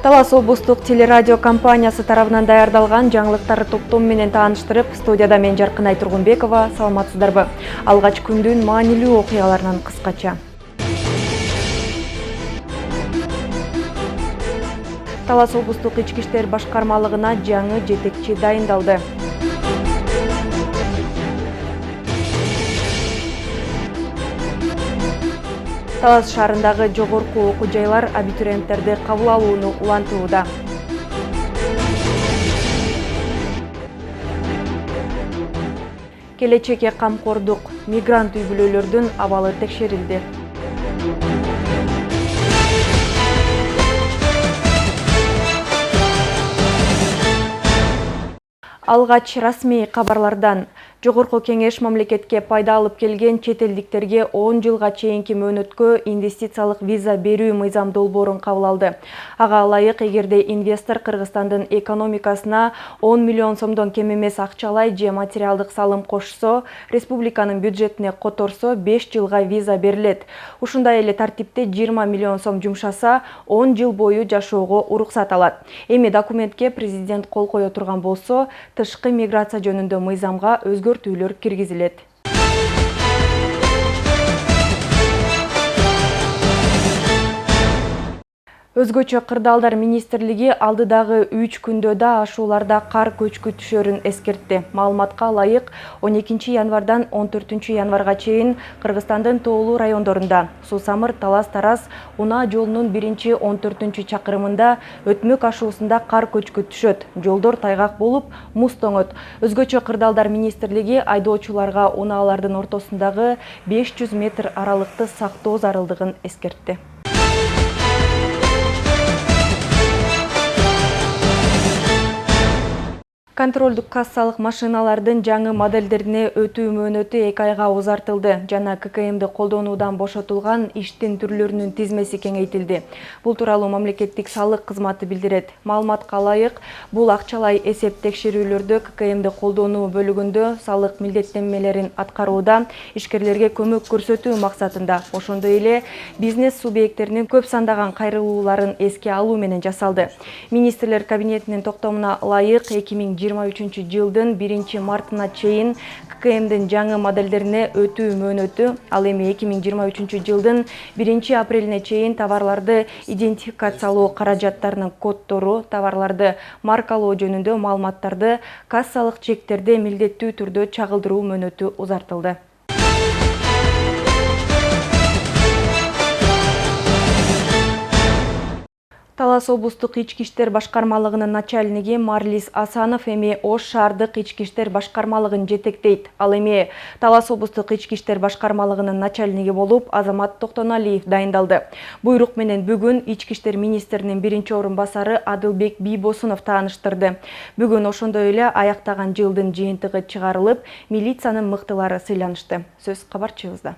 Талас облустук телерадио компаниясы тарабынан даярдалган жаңылыктар топтому менен тааныштырып, студияда мен Жаркынай Тургунбекова. Саламатсыздарбы? Алгач күндүн маанилүү окуяларынан кыскача. Талас облустук ички иштер башкармалыгына жаңы жетекчи дайындалды. Талас шаарындагы жогорку окуу жайлар абитуриенттерди кабыл алууну улантууда. Келечекке камкордук мигрант үй бүлөлөрдүн абалы текшерилди. Алгач расмий кабарлардан. Жогорку кеңеш мамлекетке пайда алып келген чет элдиктерге 10 жылга чейинки мөөнөткө инвестициялык виза берүү мыйзам долбоорун кабыл алды. Ага ылайык, эгерде инвестор Кыргызстандын экономикасына 10 миллион сомдон кем эмес акчалай же материалдык салым кошсо, республиканын бюджетине которсо 5 жылга виза берилет. Ушундай эле тартипте 20 миллион сом жумшаса 10 жыл бою жашоого уруксат алат. Эми документке президент кол кое турган болсо, тышкы миграция жөнүндө мыйзамга өзгөртүүлөр киргизилет. Өзгөчө кырдаалдар министрлиги алдыдагы 3 күндө да ашууларда кар көчкү түшөрүн эскертти. Маалыматка ылайык, 12 январдан 14 январга чейин Кыргызстандын тоолуу райондорунда Суу-Самыр, Талас, Тарас, Унаа жолунун 1-14 чакырымында өтмөк ашуусунда кар көчкү түшөт. Жолдор тайгак болуп, муз тоңот. Өзгөчө кырдаалдар министрлиги айдоочуларга унаалардын ортосундагы 500 метр аралыкты сактоо зарылдыгын эскертти. Контролдук кассалык машиналардын жаңы модельдерине өтүү мөөнөтү 2 айга узартылды. Жана ККМди колдонуудан бошотулган иштин түрлөрүнүн тизмеси кеңейтилди. Бул тууралуу мамлекеттик салык кызматы билдирет. Маалыматка ылайык, бул акчалай эсеп текшерүүлөрдө ККМди колдонуу бөлүгүндө салык милдеттенмелерин аткарууда ишкерлерге көмөк көрсөтүү максатында, ошондой эле бизнес субъекттеринин көп сандаган кайрылууларын эске алуу менен жасалды. Министрлер кабинетинин токтомуна ылайык 2023 жылдын 1 мартына чейин ККМдин жаңы модельдерине өтүү мөөнөтү, ал эми 2023 жылдын 1 апрелине чейин товарларды идентификациялоо каражаттарынын коддору, товарларды маркалоо жөнүндө маалыматтарды кассалык чектерде милдеттүү түрдө чагылдыруу мөөнөтү узартылды. Талас облустук ички иштер башкармалыгынын начальниги Марлис Асанов эми Ош шаардык ички иштер башкармалыгын жетектейт. Ал эми Талас облустук ички иштер башкармалыгынын начальниги болуп Азамат Токтоналиев дайындалды. Буйрук менен бүгүн ички иштер министринин биринчи орун басары Адылбек Бийбосунов тааныштырды. Бүгүн ошондой эле аяктаган жылдын жыйынтыгы чыгарылып, милициянын мыктылары сыйланышты. Сөз кабарчыбызда.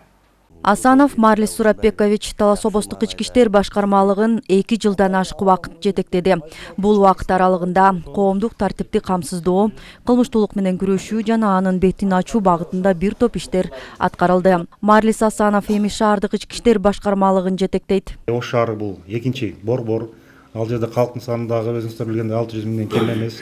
Асанов Марлис Сурапбекович Талас облустук ички иштер башкармалыгын 2 жылдан ашык убакыт жетектеди. Бул убакыт аралыгында коомдук тартипти камсыздоо, кылмыштуулук менен күрөшүү жана анын бетин ачуу багытында бир топ иштер аткарылды. Марлис Асанов эми шаардык ички иштер башкармалыгын жетектейт. Ош шаары бул экинчи борбор. Ал жерде калктын саны дагы өзүңүздөр билгендей 600 миңден кем эмес.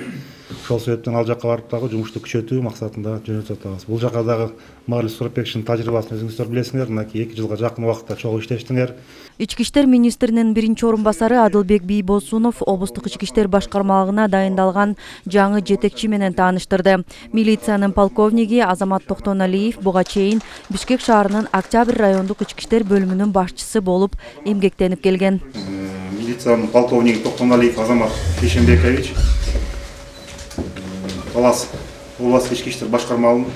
Ошол себептен ал жакка барып дагы жумушту күчөтүү максатында жөнөтүп атабыз. Бул жакка дагы Марлис Сурапбековичтин тажрыйбасын өзүңүздөр билесиңер, мынакей 2 жылга жакын убакытта чогуу иштештиңер. Ички иштер министринин биринчи орун басары Адылбек Бийбосунов облустук ички иштер башкармалыгына дайындалган жаңы жетекчи менен тааныштырды. Милициянын полковниги Азамат Токтоналиев буга чейин Бишкек шаарынын Октябрь райондук ички иштер бөлүмүнүн башчысы болуп эмгектенип келген. Милициянын полковниги Токтоналиев Азамат Бейшенбекович Талас областык ички иштер башкармалыгынын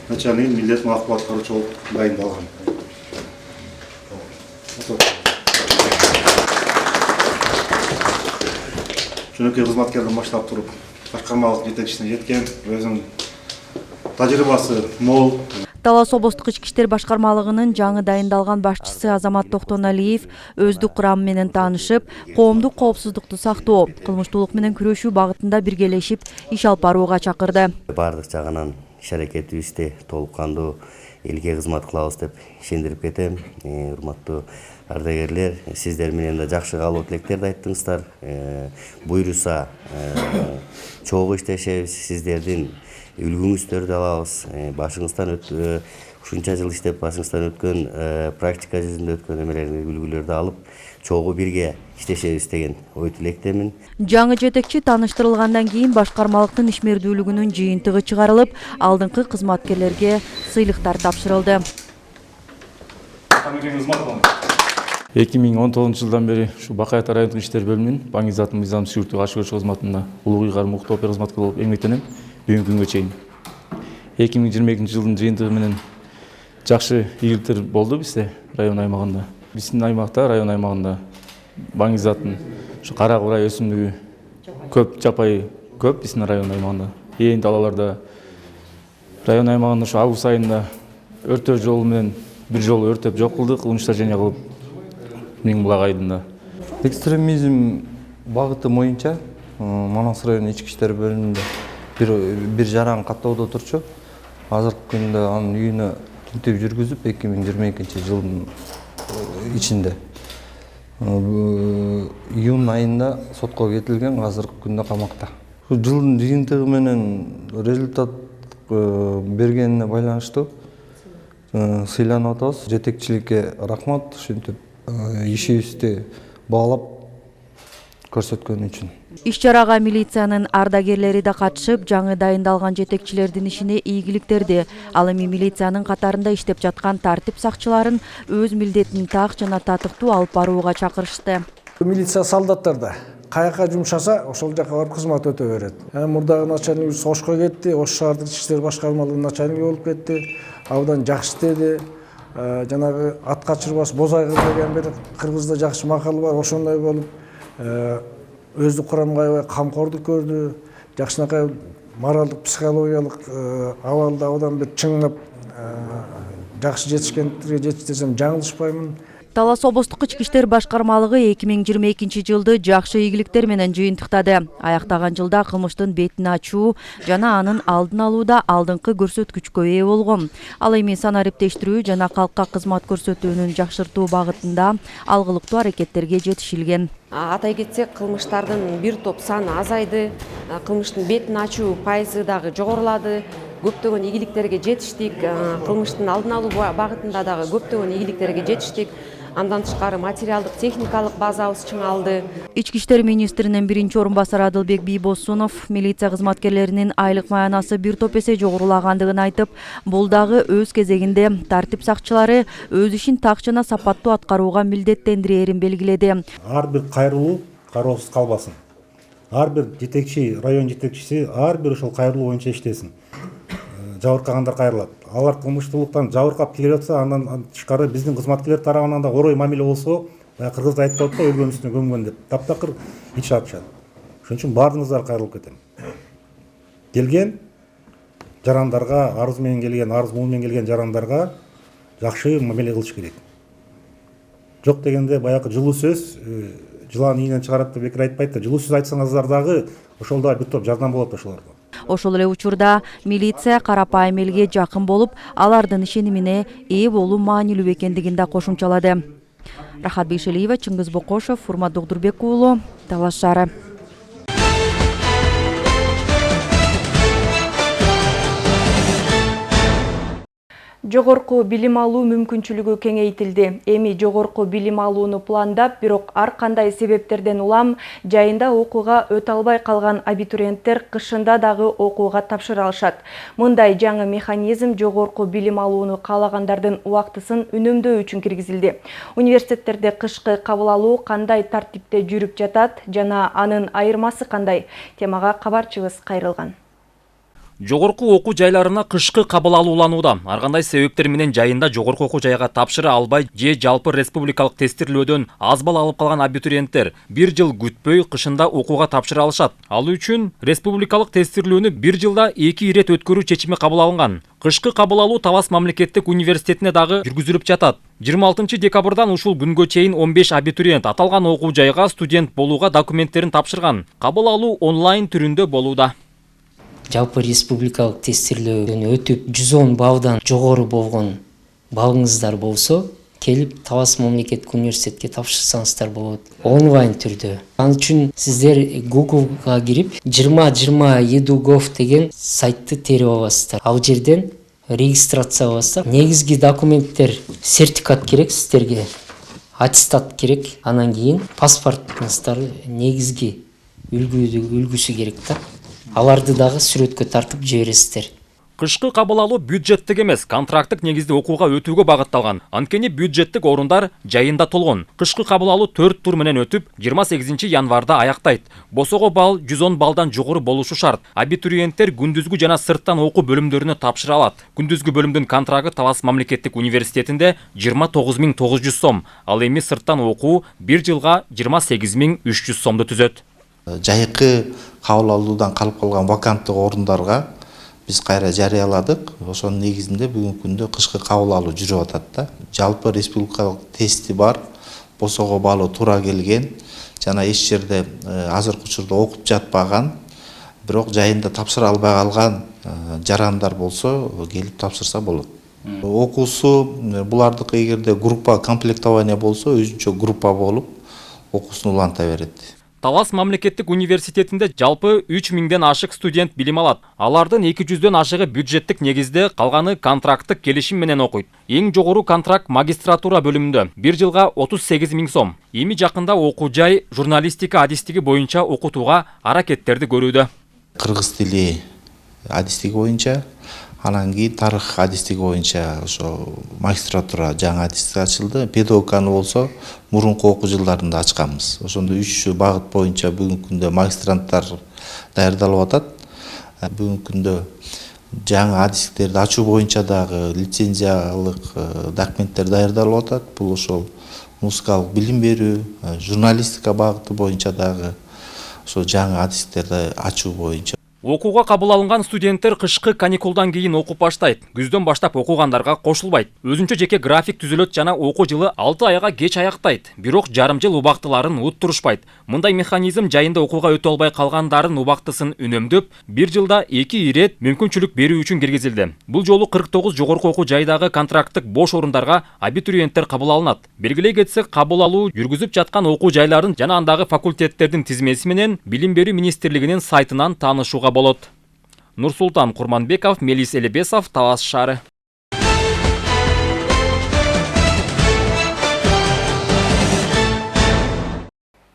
начальнигин милдетин акыбы аткаруучу болуп дайындалган. Жөнөкөй кызматкерден баштап туруп башкармалык жетекчисине жеткен, өзүнүн тажрыйбасы мол. Талас облустук ички иштер башкармалыгынын жаңы дайындалган башчысы Азамат Токтоналиев өздүк курамы менен таанышып, коомдук коопсуздукту сактоо, кылмыштуулук менен күрөшүү багытында биргелешип иш алып барууга чакырды. Бардык жагынан иш аракетибизде толук кандуу элге кызмат кылабыз деп ишендирип кетем. Урматтуу ардагерлер, сиздер менен да жакшы калуу тилектерди айттыңыздар. Буйруса чогуу иштешебиз, сиздердин үлгүңүздөрдү алабыз. Башыңыздан ушунча жыл иштеп башыңыздан өткөн практика жүзүндө өткөн эмелерди, үлгүлөрдү алып, чогуу бирге иштешебиз деген ой тилектемин. Жаңы жетекчи тааныштырылгандан кийин башкармалыктын ишмердүүлүгүнүн жыйынтыгы чыгарылып, алдыңкы кызматкерлерге сыйлыктар тапшырылды. 2019 жылдан бери ушу Бакай ата райондук иштер бөлүмүнүн Баңгизаттын мыйзам түзүүчү аш көрчү кызматында улуу ыйгар мукты опера кызматкер болуп эмгектенем бүгүнкү күнгө чейин. 2022 жылдын жыйынтыгы менен жакшы ийгиликтер болду бизде район аймагында. Биздин аймакта, район аймагында Баңгизаттын ушу кара курай өсүмдүгү көп, жапайы көп биздин район аймагында. Ээн далаларда район аймагында ушу август айында өртөө жолу менен бир жолу өртөп жок кылдык, кылмыштар жеңе кылып Миңбулак айдында. Экстремизм багыты боюнча Манас району ички иштер бөлүмүндө бир жаран каттоодо турчу. Азыркы күндө анын үйүнө тинтүү жүргүзүп 2022 жылдын ичинде июнь айында сотко кетилген, азыркы күндө камакта. Жылдын жыйынтыгы менен результат бергенине байланыштуу сыйланып атабыз. Жетекчиликке рахмат, ушинтип ишибизди баалап көрсөткөн үчүн. Иш-чарага милициянын ардагерлери да катышып, жаңы дайындалган жетекчилердин ишине ийгиликтерди. Ал эми милициянын катарында иштеп жаткан тартип сакчыларын өз милдетин так жана татыктуу алып барууга чакырышты. Милиция солдаттар да каяка жумшаса, ошол жака барып кызмат өтө берет. Мурдагы начальнигибиз Ошко кетти, Ош шаардык ички иштер башкармалыгынын начальниги болуп кетти. Абдан жакшы иштеди. Жанагы ат качырбас Бозай кыз деген бир кыргызда жакшы макал бар, ошондой болуп өздүк курамга аябай камкордук көрдү. Жакшынакай моралдык, психологиялык абалда абдан бир чыңдап жакшы жетишкендерге жетти десем жаңылышпаймын. Талас облустук ички иштер башкармалыгы 2022 жылды жакшы ийгиликтер менен жыйынтыктады. Аяктаган жылда кылмыштын бетин ачуу жана анын алдын алууда алдыңкы көрсөткүчкө ээ болгон. Ал эми санариптештирүү жана калкка кызмат көрсөтүүнүн жакшыртуу багытында алгылыктуу аракеттерге жетишилген. Атай кетсек, кылмыштардын бир топ саны азайды, кылмыштын бетин ачуу пайызы дагы жогорулады. Көптөгөн ийгиликтерге жетиштик, кылмыштын алдын алуу багытында дагы көптөгөн ийгиликтерге жетиштик. Андан тышкары материалдык, техникалык базабыз чыңалды. Ички иштер министринин биринчи орун басары Адылбек Бийбосунов милиция кызматкерлеринин айлык маянасы бир топ эсе жогорулагандыгын айтып, бул дагы өз кезегинде тартип сакчылары өз ишин так жана сапаттуу аткарууга милдеттендирээрин белгиледи. Ар бир кайрылуу кароосуз калбасын. Ар бир жетекчи, район жетекчиси ар бир ошол кайрылуу боюнча иштесин. Жабыркагандар кайрылат. Алар кылмыштуулуктан жабыркап келе жатса, андан тышкары биздин кызматкерлер тарабынан да орой мамиле болсо, кыргызда айтып атат го, өлгөн үстүнө көмгөн деп. Таптакыр ич атышат. Ошон үчүн баарыңыздар кайрылып кетем. Келген жарандарга, арыз менен келген, арыз муун менен келген жарандарга жакшы мамиле кылыш керек. Жок дегенде баягы жылуу сөз жылан ийинен чыгарат деп бекер айтпайт да. Жылуу сөз айтсаңыздар дагы ошол да бир топ жардам болот ошолорго. Ошол эле учурда милиция карапайым элге жакын болуп, алардын ишенимине ээ болуу маанилүү экендигин да кошумчалады. Рахат Бейшелиева, Чыңгыз Бокошов, Урмат Догдурбек уулу, Талас шаары. Жогорку билим алуу мүмкүнчүлүгү кеңейтилди. Эми жогорку билим алууну пландап, бирок ар кандай себептерден улам жайында окууга өтө албай калган абитуриенттер кышында дагы окууга тапшыра алышат. Мындай жаңы механизм жогорку билим алууну каалагандардын убактысын үнөмдөө үчүн киргизилди. Университеттерде кышкы кабыл алуу кандай тартипте жүрүп жатат жана анын айырмасы кандай? Темага кабарчыбыз кайрылган. Жогорку окуу жайларына кышкы кабыл алууланууда. Ар кандай себептер менен жайында жогорку окуу жайга тапшыра албай же жалпы республикалык тестирлөөдөн аз балл алып калган абитуриенттер бир жыл күтпөй кышында окууга тапшыра алышат. Ал үчүн республикалык тестирлөөнү бир жылда 2 ирет өткөрүү чечими кабыл алынган. Кышкы кабыл алуу Талас мамлекеттик университетине дагы жүргүзүлүп жатат. 26 декабрдан ушул күнгө чейин 15 абитуриент аталган окуу жайга студент болууга документтерин тапшырган. Кабыл алуу онлайн түрүндө болууда. Жалпы республикалык тестирлөөдөн өтүп 110 баллдан жогору болгон балыңыздар болсо, келип Талас мамлекеттик университетке тапшырсаңыздар болот онлайн түрдө. Ал үчүн сиздер Google'га кирип 2020 деген сайтты терип аласыздар. Ал жерден регистрация кыласыздар. Негизги документтер сертификат керек сиздерге. Аттестат керек, анан кийин паспортуңуздар негизги үлгүсү керек да. Аларды дагы сүрөткө тартып жибересиздер. Кышкы кабыл алуу бюджеттик эмес, контракттык негизде окууга өтүүгө багытталган. Анткени бюджеттик орундар жайында толгон. Кышкы кабыл алуу 4 тур менен өтүп, 28 январда аяктайт. Босого балл 110 баллдан жогору болушу шарт. Абитуриенттер күндүзгү жана сырттан окуу бөлүмдөрүнө тапшыра алат. Күндүзгү бөлүмдүн контрагы Талас мамлекеттик университетинде 29900 сом, ал эми сырттан окуу 1 жылга 28300 сомду түзөт. Жайкы кабыл алуудан калып калган ваканттык орундарга биз кайра жарыяладык. Ошонун негизинде бүгүнкү күндө кышкы кабыл алуу жүрүп атат да. Жалпы республикалык тести бар, босого баллы туура келген, жана эч жерде азыркы учурда окуп жатпаган, бирок жайында тапшыра албай калган жарандар болсо келип тапшырса болот. Окуусу булардыкы эгерде группа комплектование болсо өзүнчө группа болуп окуусун уланта берет. Талас мамлекеттик университетинде жалпы 3000ден ашык студент билим алат. Алардын 200дөн ашыгы бюджеттик негизде, калганы контракттык келишим менен окуйт. Эң жогору контракт магистратура бөлүмүндө 1 жылга 38000 сом. Эми жакында окуу жай журналистика адистиги боюнча окутууга аракеттерди көрүүдө. Кыргыз тили адистиги боюнча, анан кийин тарых адистиги боюнча ошо магистратура жаңы адистик ачылды. Педагогиканы болсо мурунку окуу жылдарында ачканбыз. Ошондо 3 багыт боюнча бүгүнкү күндө магистранттар даярдалып атат. Бүгүнкү күндө жаңы адистиктерди ачуу боюнча дагы лицензиялык документтер даярдалып атат. Бул ошол музыкалык билим берүү, журналистика багыты боюнча дагы ошол жаңы адистиктерди ачуу боюнча. Окууга кабыл алынган студенттер кышкы каникулдан кийин окуп баштайт. Күздөн баштап окугандарга кошулбайт. Өзүнчө жеке график түзүлөт жана окуу жылы 6 айга кеч аяктайт. Бирок жарым жыл убактыларын уттурушпайт. Мындай механизм жайында окууга өтө албай калгандардын убактысын үнөмдөп, 1 жылда 2 ирет мүмкүнчүлүк берүү үчүн киргизилди. Бул жолу 49 жогорку окуу жайдагы контракттык бош орундарга абитуриенттер кабыл алынат. Белгилей кетсек, кабыл алуу жүргүзүп жаткан окуу жайларын жана андагы факультеттердин тизмеси менен Билим берүү министрлигинин сайтынан таанышууга болот. Нурсултан Курманбеков, Мелис Элебесов, Талас шаары.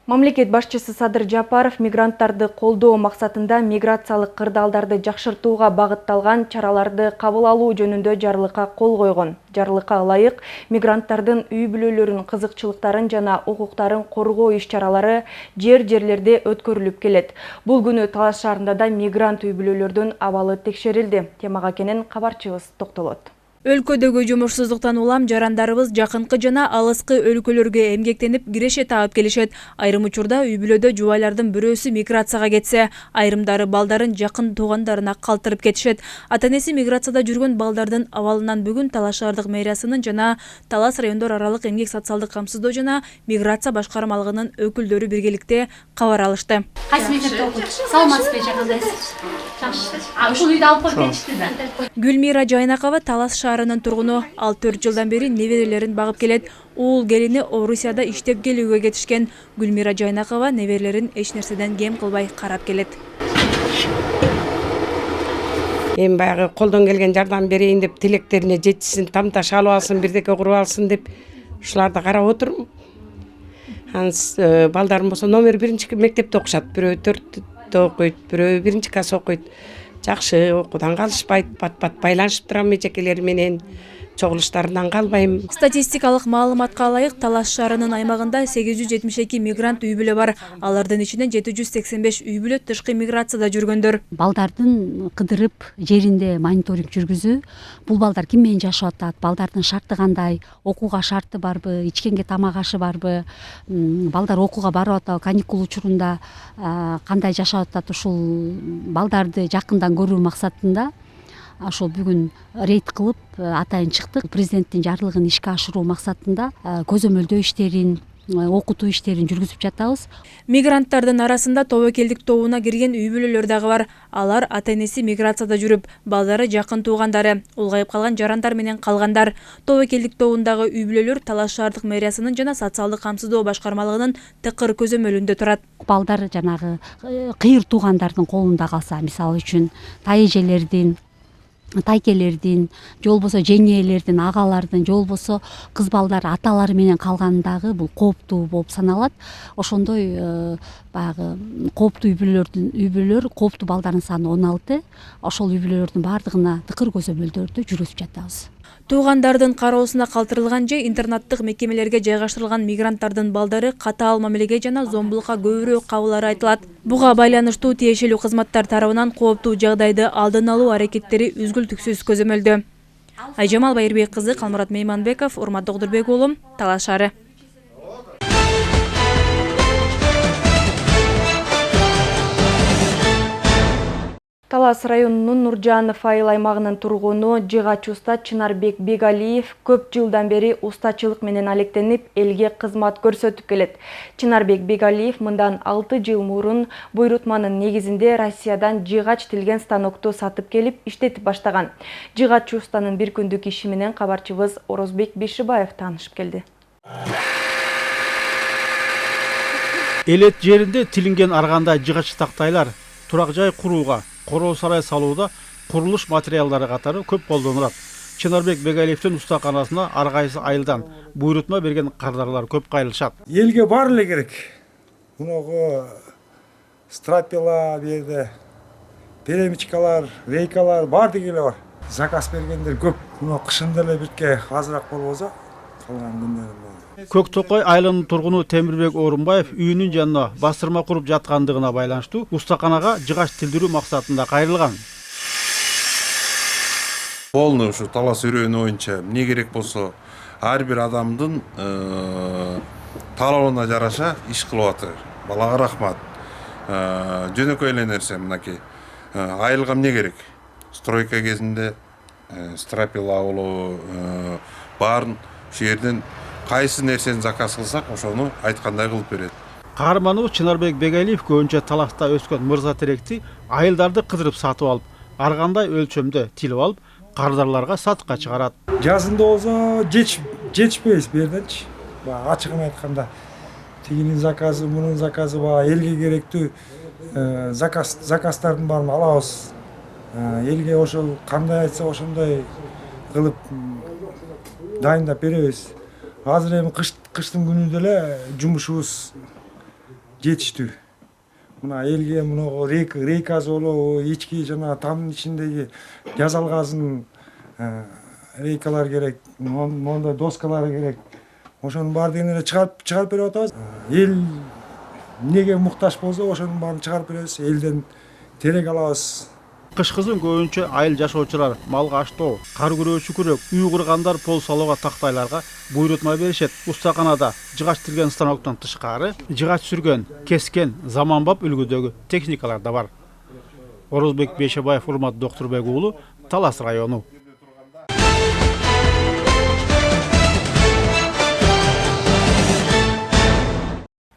Мамлекет башчысы Садыр Жапаров мигранттарды колдоо максатында миграциялык кырдаалдарды жакшыртууга багытталган чараларды кабыл алуу жөнүндө жарлыкка кол койгон. Жарлыкка ылайык мигранттардын үй бүлөлөрүнүн кызыкчылыктарын жана укуктарын коргоо иш-чаралары жерлерде өткөрүлүп келет. Бул күнү Талас шаарында да мигрант үй бүлөлөрдүн абалы текшерилди. Темага кенен кабарчыбыз токтолот. Өлкөдөгү жумушсуздуктан улам жарандарыбыз жакынкы жана алыскы өлкөлөргө эмгектенип киреше таап келишет. Айрым учурда үй бүлөдө жубайлардын бирөөсү миграцияга кетсе, айрымдары балдарын жакын туугандарына калтырып кетишет. Ата-энеси миграцияда жүргөн балдардын абалынан бүгүн Талас шаардык мэриясынын жана Талас райондор аралык эмгек социалдык камсыздоо жана миграция башкармалыгынын өкүлдөрү биргеликте кабар алышты. Кайсы мектепте окуйсуз? Саламатсызбы, кандайсыз? Жакшы. Ушул үйдү алып коюп кетишти да. Гүлмира Жайнакова Талас шаарынын тургуну. Ал 4 жылдан бери неберелерин багып келет. Уул келини Орусияда иштеп келүүгө кетишкен. Гүлмира Жайнакова неберелерин эч нерседен кем кылбай карап келет. Эми баягы колдон келген жардам берейин деп, тилектерине жетишсин, тамташ алып алсын, бирдеке куруп алсын деп ушуларды карап отурмун. Анын балдарым болсо номер 1 мектепте окушат. Бирөө 4-тө окуйт, бирөө 1 класс окуйт. Жакшы, окуудан калышпайт, бат-бат байланышып турам эжекелери менен. Чогулуштарынан калбайм. Статистикалык маалыматка ылайык Талас шаарынын аймагында 872 мигрант үй бүлө бар. Алардын ичинен 785 үй бүлө тышкы миграцияда жүргөндөр. Балдардын кыдырып жеринде мониторинг жүргүзүү. Бул балдар ким менен жашап атат? Балдардын шарты кандай? Окууга шарты барбы? Ичкенге тамак ашы барбы? Балдар окууга барып атабы? Каникул учурунда кандай жашап атат? Ушул балдарды жакындан көрүү максатында ошол бүгүн рейд кылып атайын чыктык. Президенттин жарлыгын ишке ашыруу максатында көзөмөлдөө иштерин, окутуу иштерин жүргүзүп жатабыз. Мигранттардын арасында тобокелдик тобуна кирген үй бүлөлөр дагы бар. Алар ата-энеси миграцияда жүрүп, балдары жакын туугандары, улгайып калган жарандар менен калгандар. Тобокелдик тобундагы үй бүлөлөр Талас шаардык мэриясынын жана социалдык камсыздоо башкармалыгынын тыкыр көзөмөлүндө турат. Балдар жанагы кыйыр туугандардын колунда калса, мисалы үчүн тайэжелердин, тайкелердин, же болбосо жеңээлердин, агалардын, же болбосо кыз балдар аталары менен калгандагы бул кооптуу болуп саналат. Ошондой баягы кооптуу үй бүлөлөр, кооптуу балдардын саны 16. Ошол үй бүлөлөрдүн баардыгына тыкыр көзөмөлдөрдү жүргүзүп жатабыз. Туугандардын кароосуна калтырылган же интернаттык мекемелерге жайгаштырылган мигранттардын балдары катаал мамилеге жана зомбулукка көбүрөөк кабылары айтылат. Буга байланыштуу тиешелүү кызматтар тарабынан кооптуу жагдайды алдын алуу аракеттери үзгүлтүксүз көзөмөлдө. Айжамал Байырбек кызы, Калмурат Мейманбеков, Урмат Догдурбек уулу, Талас шаары. Талас районунун Нуржанов айыл аймагынын тургуну жыгач уста Чынарбек Бегалиев көп жылдан бери устачылык менен алектенип, элге кызмат көрсөтүп келет. Чынарбек Бегалиев мындан 6 жыл мурун буйрутманын негизинде Россиядан жыгач тилген станокту сатып келип, иштетип баштаган. Жыгач устанын бир күндүк иши менен кабарчыбыз Орозбек Бишибаев таанышып келди. Элет жеринде тилинген аргандай жыгач тактайлар турак жай курууга, короо сарай салууда курулуш материалдары катары көп колдонулат. Чынарбек Бегалиевдин устаканасына ар кайсы айылдан буйрутма берген кардарлар көп кайрылышат. Элге бар эле керек. Муногу страпила берди, перемичкалар, рейкалар бар дегеле бар. Заказ бергендер көп. Муну кышында эле бирке азыраак болбосо калган күндөрү. Көк Токой айылынын тургуну Темирбек Орунбаев үйүнүн жанына бастырма куруп жаткандыгына байланыштуу устаканага жыгач тилдирүү максатында кайрылган. Полный ушу Талас өрөөнү боюнча эмне керек болсо ар бир адамдын талабына жараша иш кылып атыр. Балага рахмат. Жөнөкөй эле нерсе мынакей. Айылга эмне керек? Стройка кезинде страпила болобу баарын ушул жерден кайсы нерсени заказ кылсак, ошону айткандай кылып берет. Каарманыбыз Чынарбек Бегалиев көбүнчө Таласта өскөн мырза теректи айылдарды кыдырып сатып алып, ар кандай өлчөмдө тилип алып, кардарларга сатыкка чыгарат. Жазында болсо жетишпейбиз бу жерденчи. Ачыгын айтканда тигинин заказы, мунун заказы элге керектүү заказдардын баарын алабыз. Элге ошол кандай айтса ошондой кылып дайындап беребиз. Азыр эми кыштын күнү деле жумушубуз жетиштүү. Мына элге муну рейкасы болобу, ички жана тамдын ичиндеги жазалгазын рейкалар керек, мондой доскалары керек. Ошонун баардыгын эле чыгарып берип атабыз. Эл эмнеге муктаж болсо, ошонун баарын чыгарып беребиз. Элден терек алабыз. Кышкызын көбүнчө айыл жашоочулар малга аштоо, кар күрөөчү күрөк, үй кургандар пол салууга тактайларга буйрутма беришет. Устаканада жыгач тилген станоктон тышкары жыгач сүргөн, кескен заманбап үлгүдөгү техникалар да бар. Орозбек Бишибаев, Урмат Догдурбек уулу, Талас району.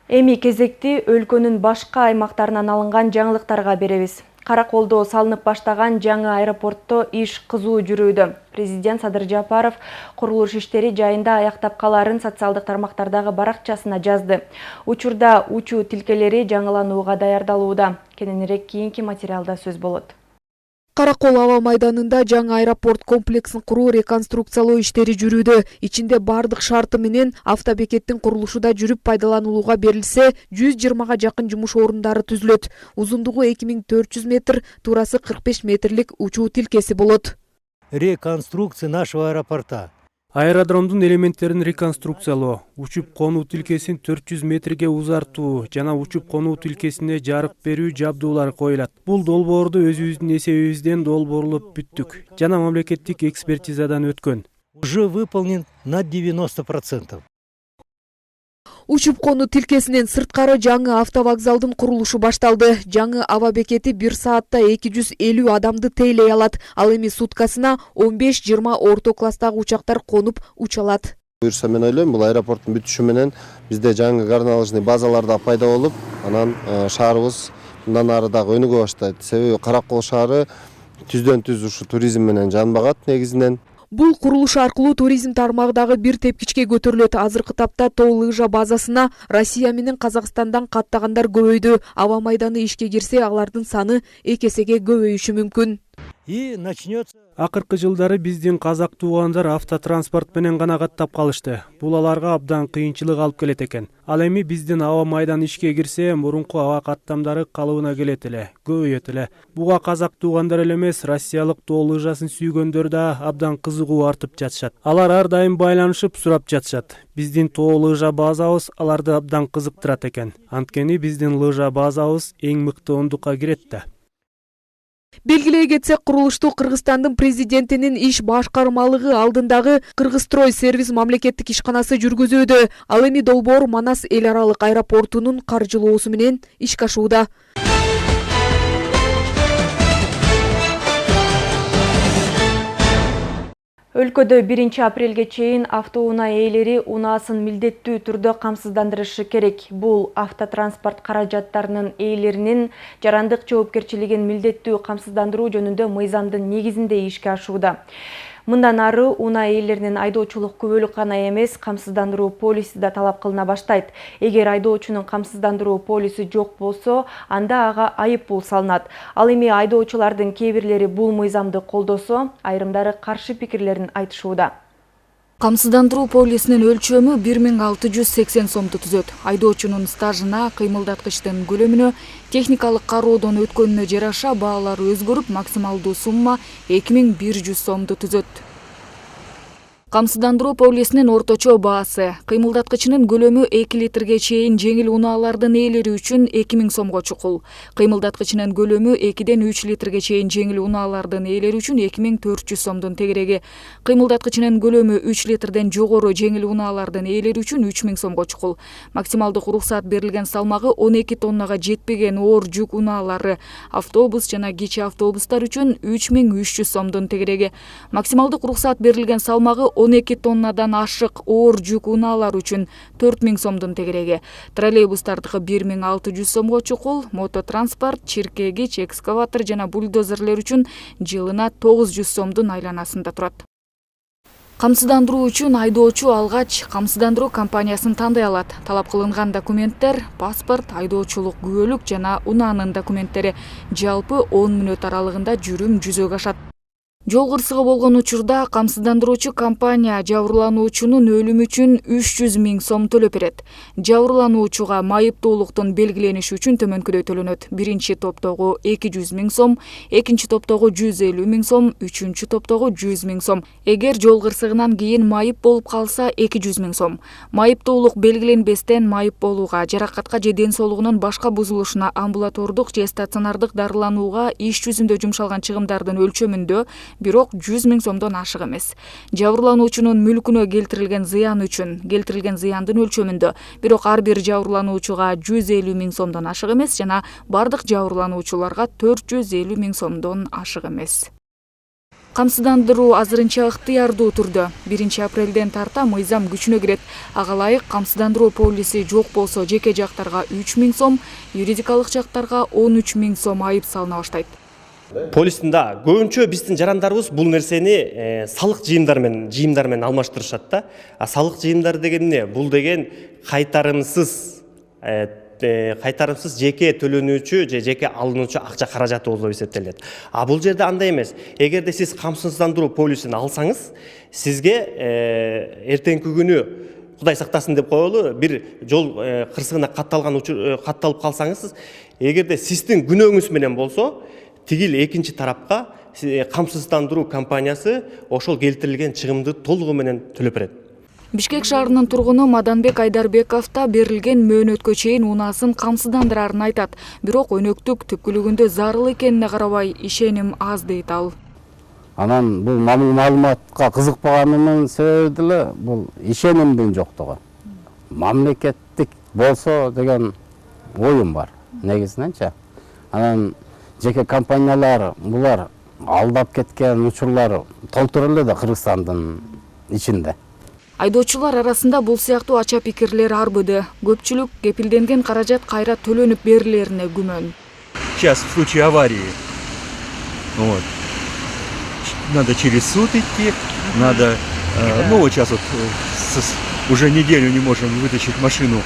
Эми кезекти өлкөнүн башка аймактарынан алынган жаңылыктарга беребиз. Караколдо салынып баштаган жаңы аэропортто иш кызуу жүрүүдө. Президент Садыр Жапаров курулуш иштери жайында аяктап каларын социалдык тармактардагы баракчасына жазды. Учурда учуу тилкелери жаңыланууга даярдалууда. Кененирээк кийинки материалда сөз болот. Каракол аба майданында жаңы аэропорт комплексин куруу реконструкциялоо иштери жүрүүдө. Ичинде бардык шарты менен автобекеттин курулушу да жүрүп пайдаланууга берилсе, 120га жакын жумуш орундары түзүлөт. Узундугу 2400 метр, туурасы 45 метрлик учуу тилкеси болот. Реконструкция нашего аэропорта. Аэродромдун элементтерин реконструкциялоо, учуп конуу тилкесин 400 метрге узартуу жана учуп конуу тилкесине жарык берүү жабдуулары коюлат. Бул долбоорду өзүбүздүн эсебибизден долбоорлоп бүттүк жана мамлекеттик экспертизадан өткөн. Уже выполнен на 90%. Учуп конуу тилкесинен сырткары жаңы автовокзалдын курулушу башталды. Жаңы аба бекети 1 саатта 250 адамды тейлей алат. Ал эми суткасына 15-20 орто класстагы учактар конуп уча алат. Буюрса мен ойлойм, бул аэропорттун бүтүшү менен бизде жаңы горнолыжный базалар да пайда болуп, анан шаарыбыз мындан ары дагы өнүгө баштайт. Себеби Каракол шаары түздөн түз ушу туризм менен жанбагат негизинен. Бул курулуш аркылуу туризм тармагы дагы бир тепкичке көтөрүлөт. Азыркы тапта тоо лыжа базасына Россия менен Казакстандан каттагандар көбөйдү. Аба майданы ишке кирсе, алардын саны 2 эсеге көбөйүшү мүмкүн. И начнется. Акыркы жылдары биздин казак туугандар автотранспорт менен гана каттап калышты. Бул аларга абдан кыйынчылык алып келет экен. Ал эми биздин аба майдан ишке кирсе, мурунку аба каттамдары калыбына келет эле, көбөйөт эле. Буга казак туугандар эле эмес, россиялык тоо лыжасын сүйгөндөр да абдан кызыгуу артып жатышат. Алар ар дайым байланышып сурап жатышат. Биздин тоо лыжа базабыз аларды абдан кызыктырат экен. Анткени биздин лыжа базабыз эң мыкты ондукка кирет да. Белгилей кетсек, курулушту Кыргызстандын президентинин иш башкармалыгы алдындагы Кыргызстрой сервис мамлекеттик ишканасы жүргүзүүдө. Ал эми долбоор Манас эл аралык аэропортунун каржылоосу менен ишке ашууда. Өлкөдө 1 апрелге чейин автоунаа ээлери унаасын милдеттүү түрдө камсыздандырышы керек. Бул автотранспорт каражаттарынын ээлеринин жарандык жоопкерчилигин милдеттүү камсыздандыруу жөнүндө мыйзамдын негизинде ишке ашууда. Мындан ары унаа ээлеринин айдоочулук күбөлүк гана эмес, камсыздандыруу полиси да талап кылына баштайт. Эгер айдоочунун камсыздандыруу полиси жок болсо, анда ага айып пул салынат. Ал эми айдоочулардын кээ бирлери бул мыйзамды колдосо, айрымдары каршы пикирлерин айтышууда. Камсыздандыруу полисинин өлчөмү 1680 сомду түзөт. Айдоочунун стажына, кыймылдаткычтын көлөмүнө, техникалык кароодон өткөнүнө жараша баалар өзгөрүп, максималдуу сумма 2100 сомду түзөт. Камсыздандыруу полисинин орточо баасы. Кыймылдаткычынын көлөмү 2 литрге чейин жеңил унаалардын ээлери үчүн 2000 сомго чукул. Кыймылдаткычынын көлөмү 2ден 3 литрге чейин жеңил унаалардын ээлери үчүн 2400 сомдун тегереги. Кыймылдаткычынын көлөмү 3 литрден жогору жеңил унаалардын ээлери үчүн 3000 сомго чукул. Максималдык уруксаат берилген салмагы 12 тоннага жетпеген оор жүк унаалары, автобус жана кичи автобустар үчүн 3300 сомдун тегереги. Максималдык уруксаат берилген салмагы 12 тоннадан ашык оор жүк унаалар үчүн 4000 сомдун тегереги. Троллейбустардыкы 1600 сомго чукул, мототранспорт, чиркегич, экскаватор жана бульдозерлер үчүн жылына 900 сомдун айланасында турат. Камсыздандыруу үчүн айдоочу алгач камсыздандыруу компаниясын тандай алат. Талап кылынган документтер, паспорт, айдоочулук күбөлүк жана унаанын документтери. Жалпы 10 мүнөт аралыгында жүрүм жүзөгө ашат. Жол кырсыгы болгон учурда камсыздандыруучу компания жабырлануучунун өлүмү үчүн 300 000 сом төлөп берет. Жабырлануучуга майыптуулуктун белгилениши үчүн төмөнкүдөй төлөнөт. Биринчи топтогу 200 000 сом, экинчи топтогу 150 000 сом, үчүнчү топтогу 100 000 сом. Эгер жол кырсыгынан кийин майып болуп калса 200 000 сом. Майыптуулук белгиленбестен майып болууга, жаракатка же ден соолугунун башка бузулушуна амбулатордук же стационардык дарыланууга иш жүзүндө жумшалган чыгымдардын өлчөмүндө бирок 100 000 сомдон ашык эмес. Жабырлануучунун мүлкүнө келтирилген зыян үчүн келтирилген зыяндын өлчөмүндө, бирок ар бир жабырлануучуга 150 000 сомдон ашык эмес жана бардык жабырлануучуларга 450 000 сомдон ашык эмес. Камсыздандыруу азырынча ыктыярдуу түрдө 1 апрелден тарта мыйзам күчүнө кирет. Ага ылайык камсыздандыруу полиси жок болсо жеке жактарга 3000 сом, юридикалык жактарга 13 000 сом айып салына баштайт. Полистин да көбүнчө биздин жарандарыбыз бул нерсени салык жыйымдар менен алмаштырышат да. Салык жыйымдары деген эмне? Бул деген кайтарымсыз жеке төлөнүүчү же жеке алынуучу акча каражаты болуп эсептелет. Бул жерде андай эмес. Эгерде сиз камсыздандыруу полисин алсаңыз, сизге эртеңки күнү Кудай сактасын деп коелу, бир жол кырсыгына катталып калсаңыз, эгерде сиздин күнөөңүз менен болсо, тигил экинчи тарапка камсыздандыруу компаниясы ошол келтирилген чыгымды толугу менен төлөп берет. Бишкек шаарынын тургуну Маданбек Айдарбеков да берилген мөөнөткө чейин унаасын камсыздандырарын айтат. Бирок өнөктүк түпкүлүгүндө зарыл экенине карабай ишеним аз дейт ал. Анан бул маалыматка кызыкпаганымдын себеби деле бул ишенимдин жоктугу. Мамлекеттик болсо деген оюм бар негизиненчи. Анан жеке компаниялар булар алдап кеткен учурлар толтура эле да Кыргызстандын ичинде. Айдоочулар арасында бул сыяктуу ача пикирлер арбыды. Көпчүлүк кепилденген каражат кайра төлөнүп берилерине күмөн. Сейчас в случае аварии вот, надо через суд идти, надо, ну вот сейчас вот уже неделю не можем вытащить машину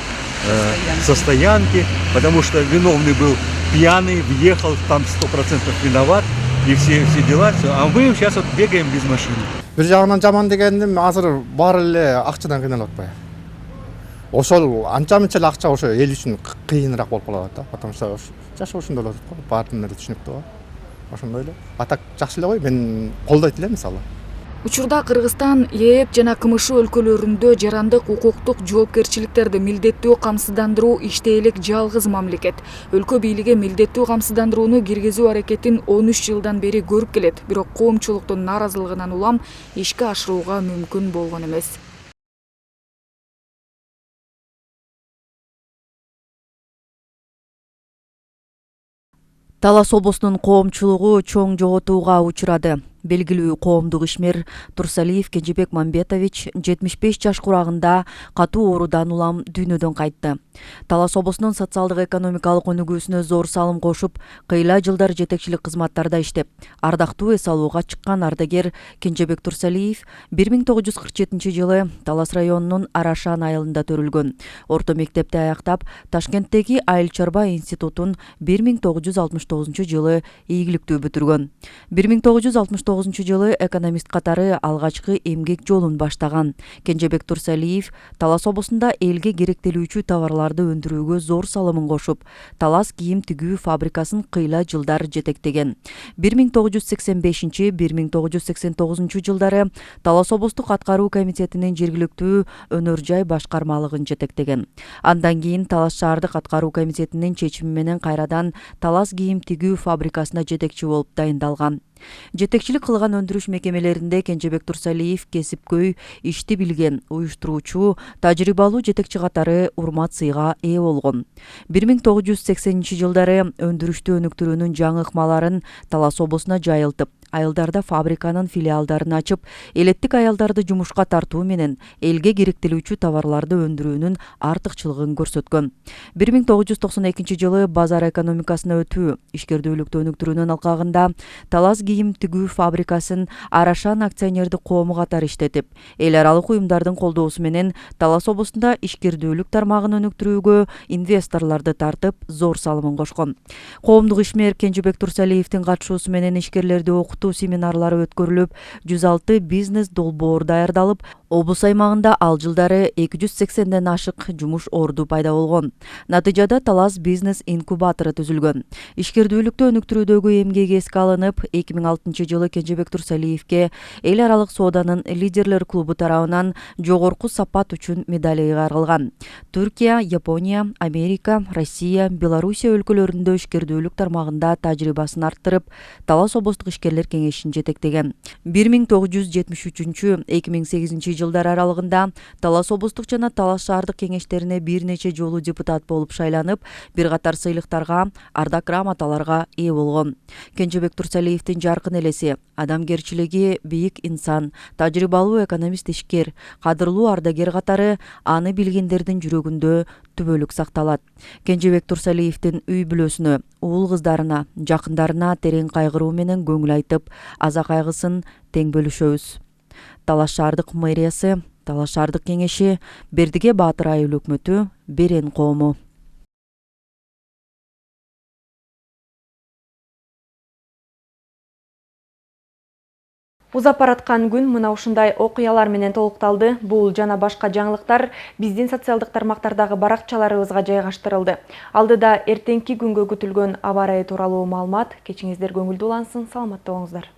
со стоянки, потому что виновный был пьяный, въехал, там 100% виноват, и все дела, все. А мы сейчас вот бегаем без машины. Бир жагынан жаман дегеним азыр баары эле акчадан кыйналып атпайбы. Ошол анча-мынча эле акча ошо эл үчүн кыйыныраак болуп калат да, потому что жашоо ушундай болуп атат го, баардын эле түшүнүктүү го. Ошондой эле. А так жакшы эле кой, мен колдойт элем мисалы. Учурда Кыргызстан, ЕЭП жана КМШ өлкөлөрүндө жарандык укуктук жоопкерчиликтерди милдеттүү камсыздандыруу иште элек жалгыз мамлекет. Өлкө бийлиги милдеттүү камсыздандырууну киргизүү аракетин 13 жылдан бери көрүп келет, бирок коомчулуктун нааразылыгынан улам ишке ашырууга мүмкүн болгон эмес. Талас облусунун коомчулугу чоң жоготууга учурады. Белгилүү коомдук ишмер Турсалиев Кенжебек Мамбетович 75 жаш курагында катуу оорудан улам дүйнөдөн кайтты. Талас облусунун социалдык экономикалык өнүгүүсүнө зор салым кошуп, кыйла жылдар жетекчилик кызматтарда иштеп, ардактуу эс алууга чыккан ардагер Кенжебек Турсалиев 1947 жылы Талас районунун Арашан айылында төрүлгөн. Орто мектепти аяктап, Ташкенттеги Айыл чарба институтун 1969 жылы ийгиликтүү бүтүргөн. 1969 жылы экономист катары алгачкы эмгек жолун баштаган Кенжебек Турсалиев Талас облусунда элге керектелүүчү товарларды өндүрүүгө зор салымын кошуп, Талас кийим тигүү фабрикасын кыйла жылдар жетектеген. 1985-1989 жылдары Талас облустук аткаруу комитетинин жергиликтүү өнөр жай башкармалыгын жетектеген. Андан кийин Талас шаардык аткаруу комитетинин чечими менен кайрадан Талас кийим тигүү фабрикасына жетекчи болуп дайындалган. Жетекчилик кылган өндүрүш мекемелеринде Кенжебек Турсалиев кесипкөй, ишти билген, уюштуруучу, тажрыйбалуу жетекчи катары урмат сыйга ээ болгон. 1980 жылдары өндүрүштү өнүктүрүүнүн жаңы ыкмаларын Талас облусуна жайылтып, айылдарда фабриканын филиалдарын ачып, элеттик аялдарды жумушка тартуу менен элге керектелүүчү товарларды өндүрүүнүн артыкчылыгын көрсөткөн. 1992 жылы базар экономикасына өтүү, ишкердүүлүктү өнүктүрүүнүн алкагында Талас кийим тигүү фабрикасын Арашан акционердик коому катары иштетип, эл аралык уюмдардын колдоосу менен Талас облусунда ишкердүүлүк тармагын өнүктүрүүгө инвесторлорду тартып, зор салымын кошкон. Коомдук ишмер Кенжебек Турсалиевдин катышуусу менен ишкерлерди окутуу семинарлары өткөрүлүп, 106 бизнес долбоор даярдалып, облус аймагында ал жылдары 280ден ашык жумуш орду пайда болгон. Натыйжада Талас бизнес инкубатору түзүлгөн. Ишкердүүлүктү өнүктүрүүдөгү эмгеги эске алынып, 2006 жылы Кенжебек Турсалиевке эл аралык сооданын лидерлер клубу тарабынан жогорку сапат үчүн медали ыйгарылган. Түркия, Япония, Америка, Россия, Белоруссия өлкөлөрүндө ишкердүүлүк тармагында тажрыйбасын арттырып, Талас облустук ишкерлер кеңешин жетектеген. 1973-2008 жылдар аралыгында Талас облустук жана Талас шаардык кеңештерине бир нече жолу депутат болуп шайланып, бир катар сыйлыктарга, ардак грамоталарга ээ болгон. Кенжебек Турсалиевдин жаркын элеси, адамгерчилиги бийик инсан, тажрыйбалуу экономист ишкер, кадырлуу ардагер катары аны билгендердин жүрөгүндө түбөлүк сакталат. Кенжебек Турсалиевдин үй бүлөсүнө, уул кыздарына, жакындарына терең кайгыруу менен көңүл айтып, аза кайгысын тең бөлүшөбүз. Талас шаардык мэриясы, Талас шаардык кеңеши, Бердиге Баатыр айыл өкмөтү, Берен коому. Узап бараткан күн мына ушундай окуялар менен толукталды. Бул жана башка жаңылыктар биздин социалдык тармактардагы баракчаларыбызга жайгаштырылды. Алдыда эртеңки күнгө күтүлгөн аба ырайы тууралуу маалымат. Кечиңиздер көңүлдүү улансын, саламатта болуңуздар.